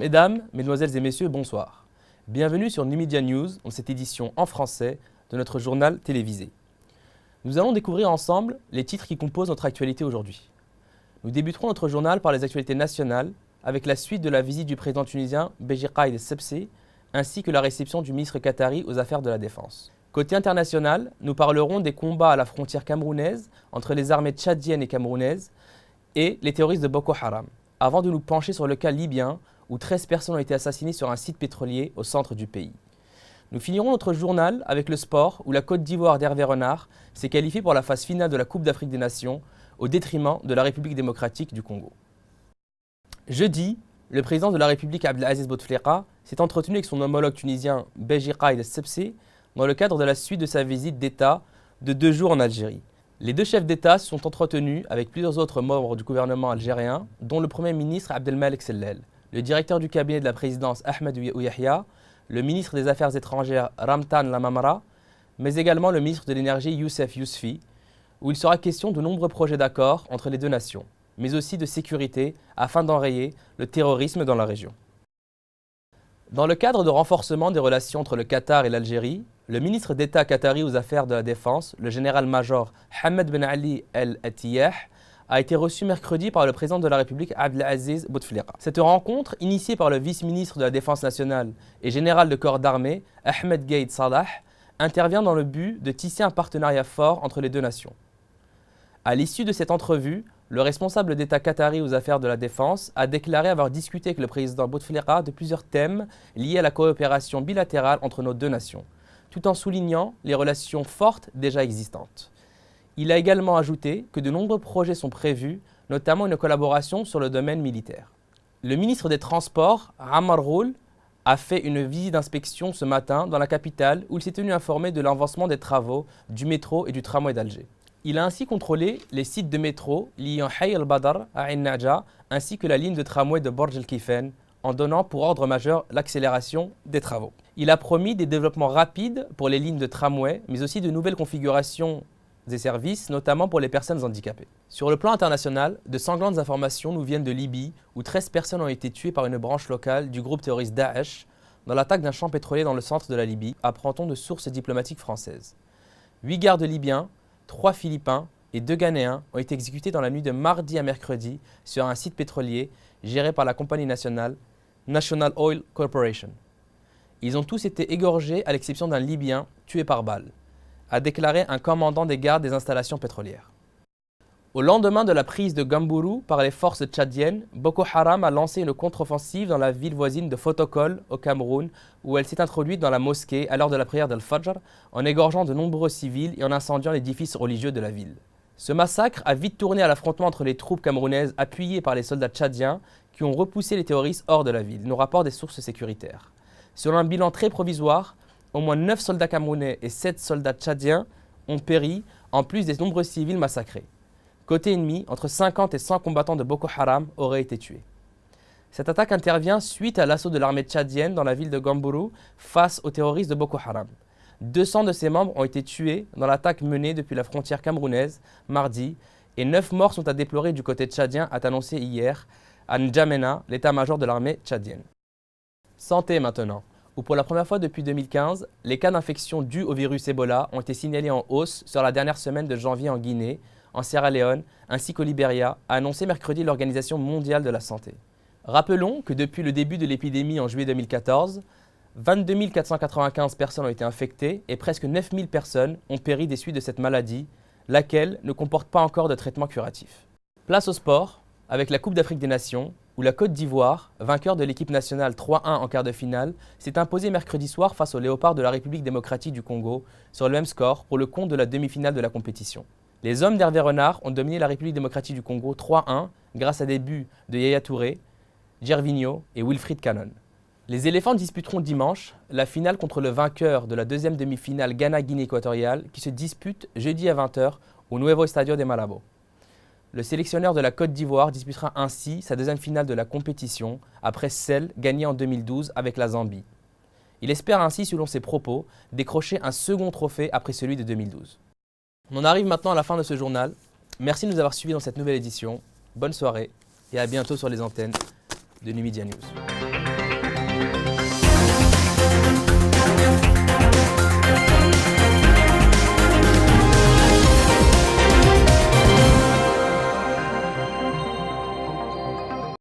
Mesdames, Mesdemoiselles et Messieurs, bonsoir. Bienvenue sur Numidia News, dans cette édition en français de notre journal télévisé. Nous allons découvrir ensemble les titres qui composent notre actualité aujourd'hui. Nous débuterons notre journal par les actualités nationales, avec la suite de la visite du président tunisien Béji Caïd Essebsi, ainsi que la réception du ministre qatari aux affaires de la défense. Côté international, nous parlerons des combats à la frontière camerounaise entre les armées tchadiennes et camerounaises et les terroristes de Boko Haram, avant de nous pencher sur le cas libyen où 13 personnes ont été assassinées sur un site pétrolier au centre du pays. Nous finirons notre journal avec le sport où la Côte d'Ivoire d'Hervé Renard s'est qualifiée pour la phase finale de la Coupe d'Afrique des Nations au détriment de la République démocratique du Congo. Jeudi, le président de la République Abdelaziz Bouteflika s'est entretenu avec son homologue tunisien Béji Caïd Essebsi dans le cadre de la suite de sa visite d'État de 2 jours en Algérie. Les deux chefs d'État se sont entretenus avec plusieurs autres membres du gouvernement algérien, dont le Premier ministre Abdelmalek Sellel, le directeur du cabinet de la présidence Ahmed Ouyahia, le ministre des Affaires étrangères Ramtan Lamamra, mais également le ministre de l'Énergie Youssef Yousfi, où il sera question de nombreux projets d'accord entre les deux nations, mais aussi de sécurité afin d'enrayer le terrorisme dans la région. Dans le cadre de renforcement des relations entre le Qatar et l'Algérie, le ministre d'État qatari aux affaires de la défense, le général-major Hamed Ben Ali El Attiyah, a été reçu mercredi par le président de la République Abdelaziz Bouteflika. Cette rencontre, initiée par le vice-ministre de la Défense nationale et général de corps d'armée, Ahmed Gaïd Salah, intervient dans le but de tisser un partenariat fort entre les deux nations. À l'issue de cette entrevue, le responsable d'État qatari aux affaires de la défense a déclaré avoir discuté avec le président Bouteflika de plusieurs thèmes liés à la coopération bilatérale entre nos deux nations, tout en soulignant les relations fortes déjà existantes. Il a également ajouté que de nombreux projets sont prévus, notamment une collaboration sur le domaine militaire. Le ministre des Transports, Ammar Roul, a fait une visite d'inspection ce matin dans la capitale où il s'est tenu informé de l'avancement des travaux du métro et du tramway d'Alger. Il a ainsi contrôlé les sites de métro liant Hay al-Badr à Ain Nadja ainsi que la ligne de tramway de Borj el-Kifen en donnant pour ordre majeur l'accélération des travaux. Il a promis des développements rapides pour les lignes de tramway, mais aussi de nouvelles configurations des services, notamment pour les personnes handicapées. Sur le plan international, de sanglantes informations nous viennent de Libye, où 13 personnes ont été tuées par une branche locale du groupe terroriste Daesh dans l'attaque d'un champ pétrolier dans le centre de la Libye, apprend-on de sources diplomatiques françaises. 8 gardes libyens, 3 Philippins et 2 Ghanéens ont été exécutés dans la nuit de mardi à mercredi sur un site pétrolier géré par la compagnie nationale National Oil Corporation. Ils ont tous été égorgés à l'exception d'un Libyen tué par balle, a déclaré un commandant des gardes des installations pétrolières. Au lendemain de la prise de Gamburu par les forces tchadiennes, Boko Haram a lancé une contre-offensive dans la ville voisine de Fotokol, au Cameroun, où elle s'est introduite dans la mosquée à l'heure de la prière d'Al-Fajr, en égorgeant de nombreux civils et en incendiant l'édifice religieux de la ville. Ce massacre a vite tourné à l'affrontement entre les troupes camerounaises appuyées par les soldats tchadiens qui ont repoussé les terroristes hors de la ville, nous rapportent des sources sécuritaires. Selon un bilan très provisoire, au moins 9 soldats camerounais et 7 soldats tchadiens ont péri, en plus des nombreux civils massacrés. Côté ennemi, entre 50 et 100 combattants de Boko Haram auraient été tués. Cette attaque intervient suite à l'assaut de l'armée tchadienne dans la ville de Gamburu face aux terroristes de Boko Haram. 200 de ses membres ont été tués dans l'attaque menée depuis la frontière camerounaise mardi et 9 morts sont à déplorer du côté tchadien, a annoncé hier à N'Djamena, l'état-major de l'armée tchadienne. Santé maintenant, où pour la première fois depuis 2015, les cas d'infection dus au virus Ebola ont été signalés en hausse sur la dernière semaine de janvier en Guinée, en Sierra Leone ainsi qu'au Libéria, a annoncé mercredi l'Organisation mondiale de la santé. Rappelons que depuis le début de l'épidémie en juillet 2014, 22 495 personnes ont été infectées et presque 9 000 personnes ont péri des suites de cette maladie, laquelle ne comporte pas encore de traitement curatif. Place au sport, avec la Coupe d'Afrique des Nations, où la Côte d'Ivoire, vainqueur de l'équipe nationale 3-1 en quart de finale, s'est imposée mercredi soir face aux Léopards de la République démocratique du Congo sur le même score pour le compte de la demi-finale de la compétition. Les hommes d'Hervé Renard ont dominé la République démocratique du Congo 3-1 grâce à des buts de Yaya Touré, Gervinho et Wilfried Cannon. Les éléphants disputeront dimanche la finale contre le vainqueur de la deuxième demi-finale Ghana-Guinée équatoriale qui se dispute jeudi à 20 h au Nuevo Estadio de Malabo. Le sélectionneur de la Côte d'Ivoire disputera ainsi sa deuxième finale de la compétition après celle gagnée en 2012 avec la Zambie. Il espère ainsi, selon ses propos, décrocher un second trophée après celui de 2012. On en arrive maintenant à la fin de ce journal. Merci de nous avoir suivis dans cette nouvelle édition. Bonne soirée et à bientôt sur les antennes de Numidia News. revoir.